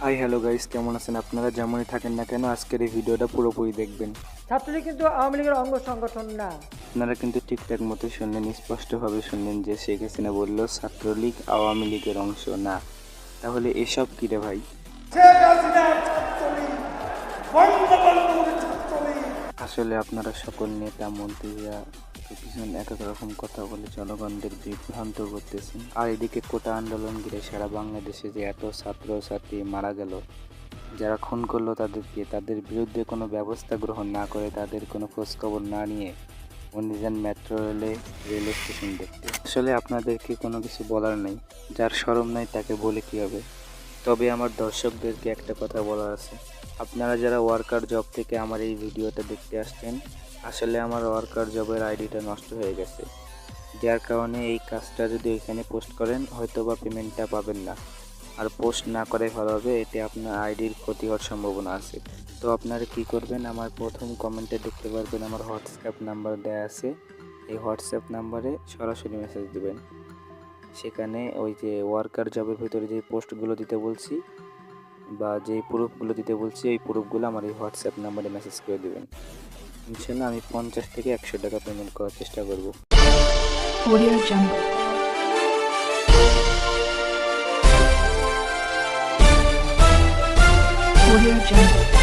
Hi hello guys, কেমন আছেন আপনারা? যেমনই থাকেন না কেন আজকের এই ভিডিওটা পুরোপুরি দেখবেন। ছাত্রলীগ কিন্তু আওয়ামী লীগের অঙ্গ সংগঠন না। আপনারা কিন্তু ঠিকঠাক মতো শুনলেন, স্পষ্টভাবে শুনলেন যে শেখ হাসিনা বলল ছাত্রলীগ আওয়ামী লীগের অংশ না। তাহলে এসব কি রে ভাই? আসলে আপনারা সকল নেতা মন্ত্রীরা দুজন এক এক রকম কথা বলে জনগণদের বিভ্রান্ত করতেছেন। আর এদিকে কোটা আন্দোলন ঘিরে সারা বাংলাদেশে যে এত ছাত্র ছাত্রী মারা গেল, যারা খুন করলো তাদেরকে, তাদের বিরুদ্ধে কোনো ব্যবস্থা গ্রহণ না করে, তাদের কোনো খোঁজখবর না নিয়ে উনি যান মেট্রো রেল স্টেশন দেখতে। আসলে আপনাদেরকে কোনো কিছু বলার নেই, যার শরম নাই তাকে বলে কী হবে। তবে আমার দর্শকদেরকে একটা কথা বলার আছে। আপনারা যারা ওয়ার্কার জব থেকে আমার এই ভিডিওটা দেখতে আসছেন, আসলে আমার ওয়ার্কার জবের আইডিটা নষ্ট হয়ে গেছে, যার কারণে এই কাজটা যদি এখানে পোস্ট করেন হয়তো বা পেমেন্টটা পাবেন না। আর পোস্ট না করে ভালো হবে, এতে আপনার আইডির ক্ষতি হওয়ার সম্ভাবনা আছে। তো আপনারা কি করবেন, আমার প্রথম কমেন্টে দেখতে পারবেন আমার হোয়াটসঅ্যাপ নাম্বার দেওয়া আছে। এই হোয়াটসঅ্যাপ নাম্বারে সরাসরি মেসেজ দিবেন। সেখানে ওই যে ওয়ার্কার জবের ভিতরে যে পোস্টগুলো দিতে বলছি বা যেই প্রুফগুলো দিতে বলছি, এই প্রুফগুলো আমার এই হোয়াটসঅ্যাপ নাম্বারে মেসেজ করে দেবেন। ইনশাল্লাহ আমি 50 থেকে 100 টাকা পেমেন্ট করার চেষ্টা করব। Audio Jungle. Audio Jungle.